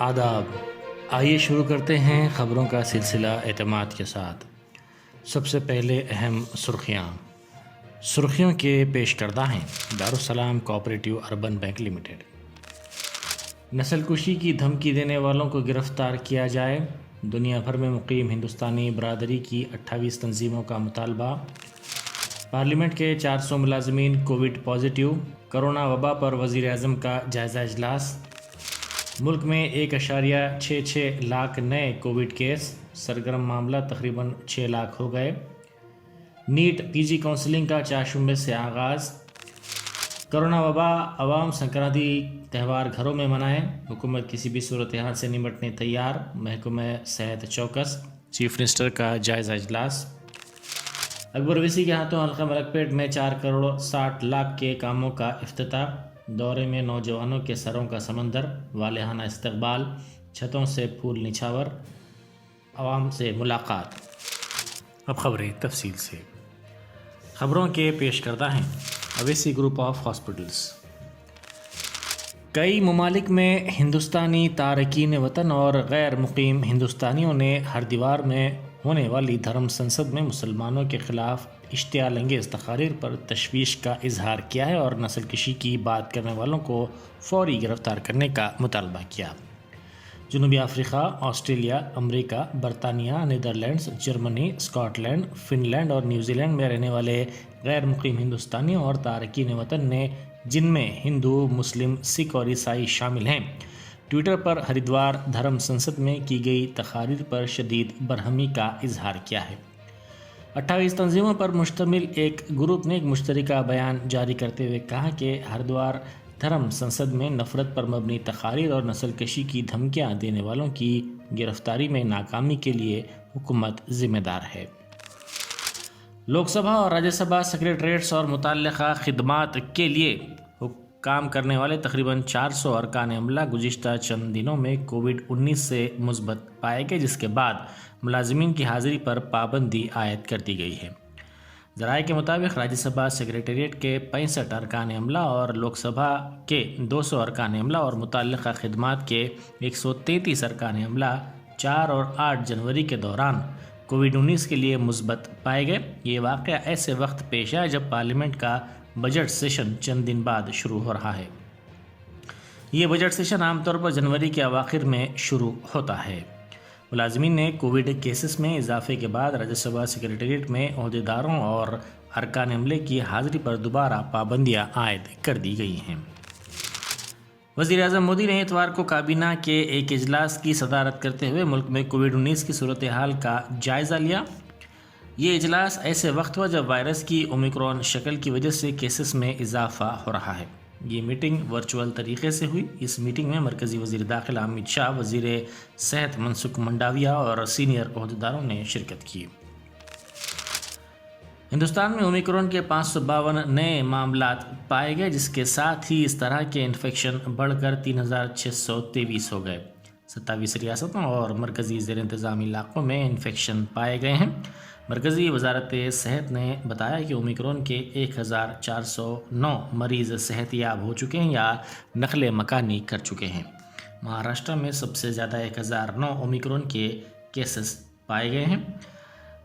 آداب، آئیے شروع کرتے ہیں خبروں کا سلسلہ اعتماد کے ساتھ۔ سب سے پہلے اہم سرخیوں کے پیش کردہ ہیں۔ دارالسلام کوآپریٹیو اربن بینک لمیٹڈ۔ نسل کشی کی دھمکی دینے والوں کو گرفتار کیا جائے۔ دنیا بھر میں مقیم ہندوستانی برادری کی 28 تنظیموں کا مطالبہ۔ پارلیمنٹ کے 400 ملازمین کووڈ پازیٹیو۔ کرونا وبا پر وزیر اعظم کا جائزہ اجلاس۔ ملک میں 1.66 لاکھ نئے کووڈ کیس، سرگرم معاملہ تقریباً 6 لاکھ ہو گئے۔ نیٹ پی جی کونسلنگ کا 4 شنبے سے آغاز۔ کرونا وبا، عوام سنکرانتی تہوار گھروں میں منائیں، حکومت کسی بھی صورتحال سے نمٹنے تیار، محکمہ صحت چوکس۔ چیف منسٹر کا جائزہ اجلاس۔ اکبر اویسی کے ہاتھوں حلقہ ملکپیٹ میں 4 کروڑ 60 لاکھ کے کاموں کا افتتاح۔ دورے میں نوجوانوں کے سروں کا سمندر، والہانہ استقبال، چھتوں سے پھول نچھاور، عوام سے ملاقات۔ اب خبریں تفصیل سے۔ خبروں کے پیش کردہ ہیں اویسی گروپ آف ہاسپٹلز۔ کئی ممالک میں ہندوستانی تارکین وطن اور غیر مقیم ہندوستانیوں نے ہردوار میں ہونے والی دھرم سنسد میں مسلمانوں کے خلاف اشتعال انگیز تقاریر پر تشویش کا اظہار کیا ہے اور نسل کشی کی بات کرنے والوں کو فوری گرفتار کرنے کا مطالبہ کیا۔ جنوبی افریقہ، آسٹریلیا، امریکہ، برطانیہ، Netherlands, Germany, Scotland, Finland اور نیوزی لینڈ میں رہنے والے غیر مقیم ہندوستانیوں اور تارکین وطن نے، جن میں ہندو، مسلم، سکھ اور عیسائی شامل ہیں، ٹویٹر پر ہریدوار دھرم سنسد میں کی گئی تقاریر پر شدید برہمی کا اظہار کیا ہے۔ 28 تنظیموں پر مشتمل ایک گروپ نے ایک مشترکہ بیان جاری کرتے ہوئے کہا کہ ہریدوار دھرم سنسد میں نفرت پر مبنی تقاریر اور نسل کشی کی دھمکیاں دینے والوں کی گرفتاری میں ناکامی کے لیے حکومت ذمہ دار ہے۔ لوک سبھا اور راجیہ سبھا سیکریٹریٹس اور متعلقہ خدمات کے لیے کام کرنے والے تقریباً 400 ارکان عملہ گزشتہ چند دنوں میں کووڈ-19 سے مثبت پائے گئے، جس کے بعد ملازمین کی حاضری پر پابندی عائد کر دی گئی ہے۔ ذرائع کے مطابق راجیہ سبھا سیکریٹریٹ کے 65 ارکان عملہ اور لوک سبھا کے 200 ارکان عملہ اور متعلقہ خدمات کے 133 ارکان عملہ 4 اور 8 جنوری کے دوران کووڈ-19 کے لیے مثبت پائے گئے۔ یہ واقعہ ایسے وقت پیش آیا جب پارلیمنٹ کا بجٹ سیشن چند دن بعد شروع ہو رہا ہے۔ یہ بجٹ سیشن عام طور پر جنوری کے اواخر میں شروع ہوتا ہے۔ ملازمین نے کووڈ کیسز میں اضافے کے بعد راجیہ سبھا سیکریٹریٹ میں عہدیداروں اور ارکان عملے کی حاضری پر دوبارہ پابندیاں عائد کر دی گئی ہیں۔ وزیر اعظم مودی نے اتوار کو کابینہ کے ایک اجلاس کی صدارت کرتے ہوئے ملک میں کووڈ-19 کی صورتحال کا جائزہ لیا۔ یہ اجلاس ایسے وقت ہوا جب وائرس کی اومیکرون شکل کی وجہ سے کیسز میں اضافہ ہو رہا ہے۔ یہ میٹنگ ورچوئل طریقے سے ہوئی۔ اس میٹنگ میں مرکزی وزیر داخلہ امت شاہ، وزیر صحت منسکھ منڈاویہ اور سینئر عہدیداروں نے شرکت کی۔ ہندوستان میں اومیکرون کے 552 نئے معاملات پائے گئے، جس کے ساتھ ہی اس طرح کے انفیکشن بڑھ کر 3623 ہو گئے۔ 27 ریاستوں اور مرکزی زیر انتظام علاقوں میں انفیکشن پائے گئے ہیں۔ مرکزی وزارت صحت نے بتایا کہ اومیکرون کے 1409 مریض صحت یاب ہو چکے ہیں یا نقل مکانی کر چکے ہیں۔ مہاراشٹر میں سب سے زیادہ 1009 اومیکرون کے کیسز پائے گئے ہیں۔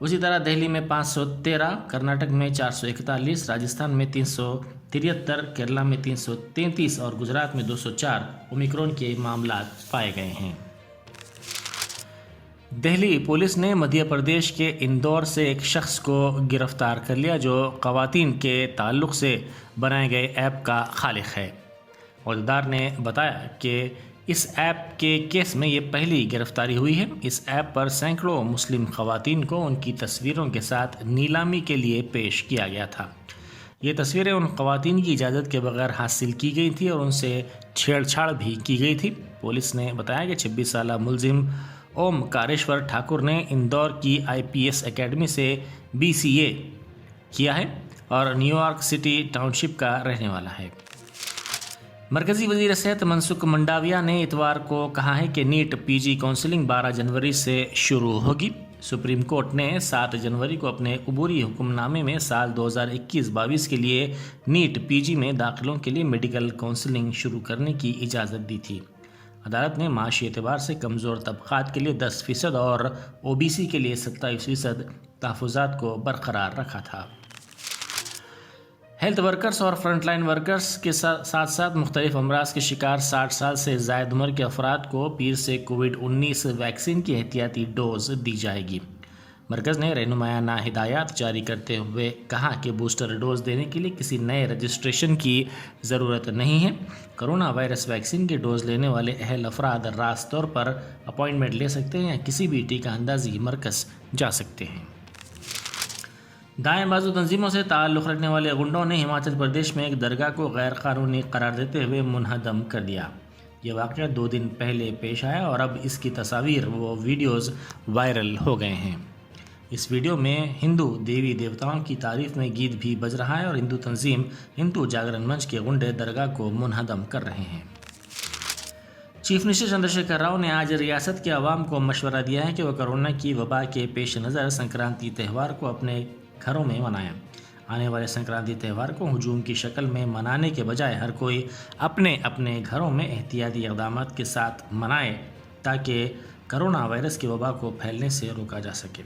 اسی طرح دہلی میں 513، کرناٹک میں 441، راجستھان میں 373، کیرلا میں 333 اور گجرات میں 204 اومیکرون کے معاملات پائے گئے ہیں۔ دہلی پولیس نے مدھیہ پردیش کے اندور سے ایک شخص کو گرفتار کر لیا جو خواتین کے تعلق سے بنائے گئے ایپ کا خالق ہے۔ عہدیدار نے بتایا کہ اس ایپ کے کیس میں یہ پہلی گرفتاری ہوئی ہے۔ اس ایپ پر سینکڑوں مسلم خواتین کو ان کی تصویروں کے ساتھ نیلامی کے لیے پیش کیا گیا تھا۔ یہ تصویریں ان خواتین کی اجازت کے بغیر حاصل کی گئی تھیں اور ان سے چھیڑ چھاڑ بھی کی گئی تھی۔ پولیس نے بتایا کہ 26 سالہ ملزم اوم کاریشور ٹھاکر نے اندور کی IPS اکیڈمی سے BCA کیا ہے اور نیو یارک سٹی ٹاؤن شپ کا رہنے والا ہے۔ مرکزی وزیر صحت منسکھ منڈاویہ نے اتوار کو کہا ہے کہ نیٹ PG کونسلنگ 12 جنوری سے شروع ہوگی۔ سپریم کورٹ نے 7 جنوری کو اپنے عبوری حکم نامے میں سال 2021-22 کے لیے نیٹ PG میں داخلوں کے لیے میڈیکل کونسلنگ شروع کرنے کی اجازت دی تھی۔ عدالت نے معاشی اعتبار سے کمزور طبقات کے لیے 10% اور OBC کے لیے 27% تحفظات کو برقرار رکھا تھا۔ ہیلتھ ورکرز اور فرنٹ لائن ورکرز کے ساتھ ساتھ مختلف امراض کے شکار 60 سال سے زائد عمر کے افراد کو پیر سے کووڈ-19 ویکسین کی احتیاطی ڈوز دی جائے گی۔ مرکز نے رہنمایانہ ہدایات جاری کرتے ہوئے کہا کہ بوسٹر ڈوز دینے کے لیے کسی نئے رجسٹریشن کی ضرورت نہیں ہے۔ کرونا وائرس ویکسین کی ڈوز لینے والے اہل افراد راست طور پر اپائنٹمنٹ لے سکتے ہیں یا کسی بھی ٹیکہ اندازی مرکز جا سکتے ہیں۔ دائیں بازو تنظیموں سے تعلق رکھنے والے غنڈوں نے ہماچل پردیش میں ایک درگاہ کو غیر قانونی قرار دیتے ہوئے منہدم کر دیا۔ یہ واقعہ 2 دن پہلے پیش آیا اور اب اس کی تصاویر و ویڈیوز وائرل ہو گئے ہیں۔ اس ویڈیو میں ہندو دیوی دیوتاؤں کی تعریف میں گیت بھی بج رہا ہے اور ہندو تنظیم ہندو جاگرن منچ کے غنڈے درگاہ کو منہدم کر رہے ہیں۔ چیف منسٹر چندر شیکھر راؤ نے آج ریاست کے عوام کو مشورہ دیا ہے کہ وہ کورونا کی وبا کے پیش نظر سنکرانتی تہوار کو اپنے گھروں میں منائیں۔ آنے والے سنکرانتی تہوار کو ہجوم کی شکل میں منانے کے بجائے ہر کوئی اپنے اپنے گھروں میں احتیاطی اقدامات کے ساتھ منائے تاکہ کرونا وائرس کی وبا کو پھیلنے سے روکا جا سکے۔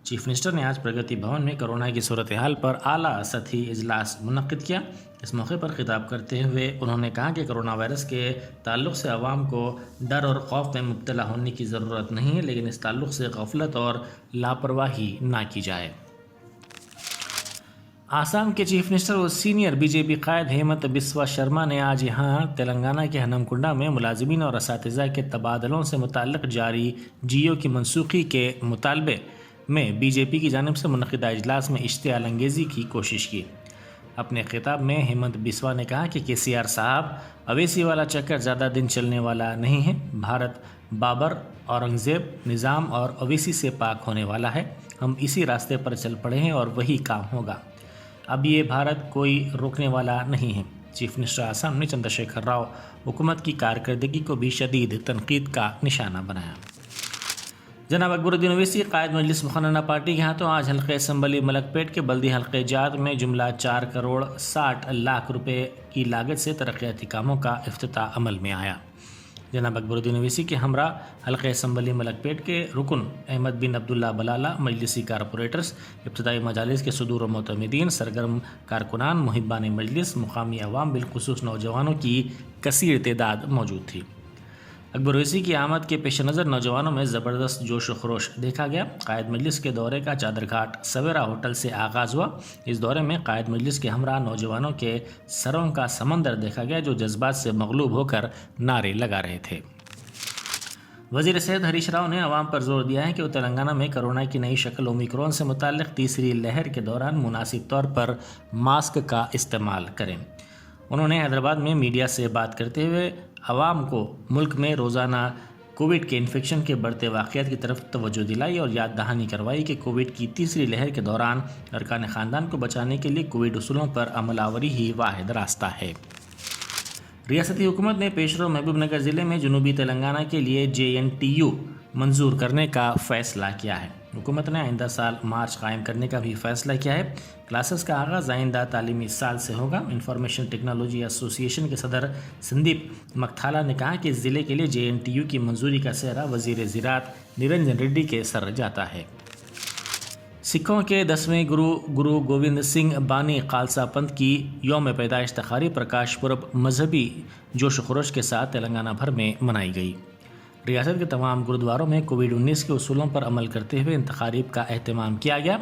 چیف منسٹر نے آج پرگتی بھون میں کورونا کی صورتحال پر اعلیٰ سطحی اجلاس منعقد کیا۔ اس موقع پر خطاب کرتے ہوئے انہوں نے کہا کہ کرونا وائرس کے تعلق سے عوام کو ڈر اور خوف میں مبتلا ہونے کی ضرورت نہیں ہے، لیکن اس تعلق سے غفلت اور لاپرواہی نہ کی جائے۔ آسام کے چیف منسٹر اور سینئر BJP قائد ہیمنت بسوا شرما نے آج یہاں تلنگانہ کے ہنمکنڈا میں ملازمین اور اساتذہ کے تبادلوں سے متعلق جاری GO کی منسوخی کے مطالبے میں BJP کی جانب سے منعقدہ اجلاس میں اشتعال انگیزی کی کوشش کی۔ اپنے خطاب میں ہیمنت بسوا نے کہا کہ KCR صاحب اویسی والا چکر زیادہ دن چلنے والا نہیں ہے۔ بھارت بابر، اورنگزیب، نظام اور اویسی سے پاک ہونے والا ہے۔ ہم اسی راستے پر چل پڑے ہیں اور وہی کام ہوگا۔ اب یہ بھارت کوئی روکنے والا نہیں ہے۔ چیف منسٹر آسام نے چندر شیکھر راؤ حکومت کی کارکردگی کو بھی شدید تنقید کا نشانہ بنایا۔ جناب اکبر الدین اویسی قائد مجلس مقننہ پارٹی کے ہاتھوں آج حلقہ اسمبلی ملک پیٹ کے بلدی حلقے جات میں جملہ 4 کروڑ 60 لاکھ روپے کی لاگت سے ترقیاتی کاموں کا افتتاح عمل میں آیا۔ جناب اکبر الدین اویسی کے ہمراہ حلقہ اسمبلی ملک پیٹ کے رکن احمد بن عبداللہ بلالہ، مجلسی کارپوریٹرز، ابتدائی مجالس کے صدور و معتمدین، سرگرم کارکنان، محبان مجلس، مقامی عوام بالخصوص نوجوانوں کی کثیر تعداد موجود تھی۔ اکبر اویسی کی آمد کے پیش نظر نوجوانوں میں زبردست جوش و خروش دیکھا گیا۔ قائد مجلس کے دورے کا چادر گھاٹ سویرا ہوٹل سے آغاز ہوا۔ اس دورے میں قائد مجلس کے ہمراہ نوجوانوں کے سروں کا سمندر دیکھا گیا جو جذبات سے مغلوب ہو کر نعرے لگا رہے تھے۔ وزیر صحت ہریش راؤ نے عوام پر زور دیا ہے کہ وہ تلنگانہ میں کورونا کی نئی شکل اومیکرون سے متعلق تیسری لہر کے دوران مناسب طور پر ماسک کا استعمال کریں۔ انہوں نے حیدرآباد میں میڈیا سے بات کرتے ہوئے عوام کو ملک میں روزانہ کووڈ کے انفیکشن کے بڑھتے واقعات کی طرف توجہ دلائی اور یاد دہانی کروائی کہ کووڈ کی تیسری لہر کے دوران ارکان خاندان کو بچانے کے لیے کووڈ اصولوں پر عمل آوری ہی واحد راستہ ہے۔ ریاستی حکومت نے پیشرو محبوب نگر ضلع میں جنوبی تلنگانہ کے لیے JNTU منظور کرنے کا فیصلہ کیا ہے۔ حکومت نے آئندہ سال مارچ قائم کرنے کا بھی فیصلہ کیا ہے۔ کلاسز کا آغاز آئندہ تعلیمی سال سے ہوگا۔ انفارمیشن ٹیکنالوجی ایسوسی ایشن کے صدر سندیپ مکتھالا نے کہا کہ اس ضلع کے لیے JNTU کی منظوری کا سہرا وزیر زراعت نرنجن ریڈی کے سر جاتا ہے۔ سکھوں کے 10ویں گرو گوبند سنگھ بانی خالصہ پنتھ کی یوم پیدائش تقاریب پرکاش پرب مذہبی جوش و خروش کے ساتھ تلنگانہ بھر میں منائی گئی۔ ریاست کے تمام گرودواروں میں کووڈ-19 کے اصولوں پر عمل کرتے ہوئے ان تقاریب کا اہتمام کیا گیا۔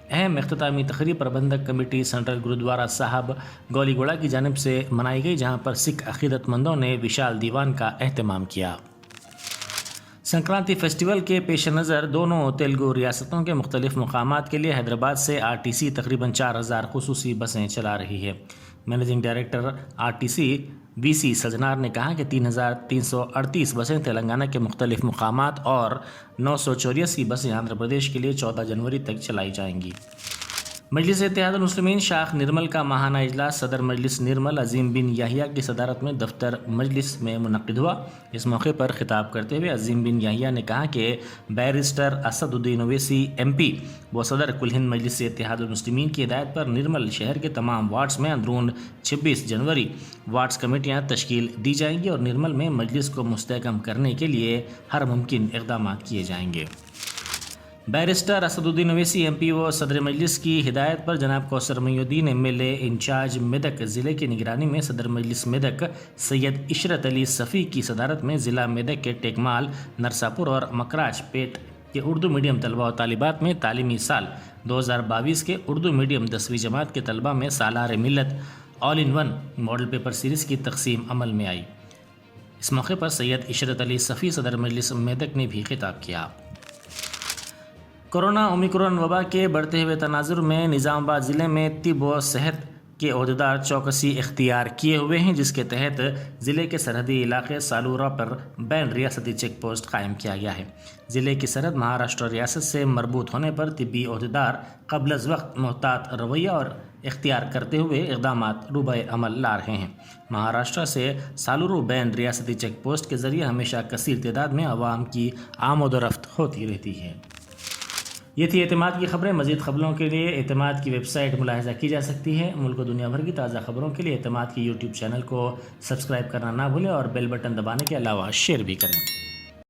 اہم اختتامی تقریب پربندھک کمیٹی سینٹرل گرودوارہ صاحب گولی گوڑا کی جانب سے منائی گئی، جہاں پر سکھ عقیدت مندوں نے وشال دیوان کا اہتمام کیا۔ سنکرانتی فیسٹیول کے پیش نظر دونوں تیلگو ریاستوں کے مختلف مقامات کے لیے حیدرآباد سے RTC تقریباً 4000 خصوصی بسیں چلا رہی ہے۔ مینیجنگ ڈائریکٹر RTC VC سجنار نے کہا کہ 3338 بسیں تلنگانہ کے مختلف مقامات اور 984 بسیں آندھرا پردیش کے لیے 14 جنوری تک چلائی جائیں گی۔ مجلس اتحاد المسلمین شاخ نرمل کا ماہانہ اجلاس صدر مجلس نرمل عظیم بن یحییٰ کی صدارت میں دفتر مجلس میں منعقد ہوا۔ اس موقع پر خطاب کرتے ہوئے عظیم بن یحییٰ نے کہا کہ بیرسٹر اسد الدین اویسی MP و صدر کل ہند مجلس اتحاد المسلمین کی ہدایت پر نرمل شہر کے تمام وارڈز میں اندرون 26 جنوری وارڈز کمیٹیاں تشکیل دی جائیں گی اور نرمل میں مجلس کو مستحکم کرنے کے لیے ہر ممکن اقدامات کیے جائیں گے۔ بیرسٹر اسد الدین اویسی MP و صدر مجلس کی ہدایت پر جناب کوثر محی الدین MLA انچارج میدک ضلع کی نگرانی میں صدر مجلس میدک سید عشرت علی صفی کی صدارت میں ضلع میدک کے ٹیکمال، نرساپور اور مکراج پیٹ کے اردو میڈیم طلبہ و طالبات میں تعلیمی سال 2022 کے اردو میڈیم 10ویں جماعت کے طلبہ میں Salar Millat all in one model paper series کی تقسیم عمل میں آئی۔ اس موقع پر سید عشرت علی صفی صدر مجلس میدک نے بھی خطاب کیا۔ کورونا اومیکرون وبا کے بڑھتے ہوئے تناظر میں نظام آباد ضلع میں طب و صحت کے عہدیدار چوکسی اختیار کیے ہوئے ہیں، جس کے تحت ضلع کے سرحدی علاقے سالورہ پر بین ریاستی چیک پوسٹ قائم کیا گیا ہے۔ ضلع کی سرحد مہاراشٹر ریاست سے مربوط ہونے پر طبی عہدیدار قبل از وقت محتاط رویہ اور اختیار کرتے ہوئے اقدامات روبہ عمل لا رہے ہیں۔ مہاراشٹر سے سالورو بین ریاستی چیک پوسٹ کے ذریعے ہمیشہ کثیر تعداد میں عوام کی آمد و رفت ہوتی رہتی ہے۔ یہ تھی اعتماد کی خبریں۔ مزید خبروں کے لیے اعتماد کی ویب سائٹ ملاحظہ کی جا سکتی ہے۔ ملک و دنیا بھر کی تازہ خبروں کے لیے اعتماد کی YouTube چینل کو سبسکرائب کرنا نہ بھولیں اور بیل بٹن دبانے کے علاوہ شیئر بھی کریں۔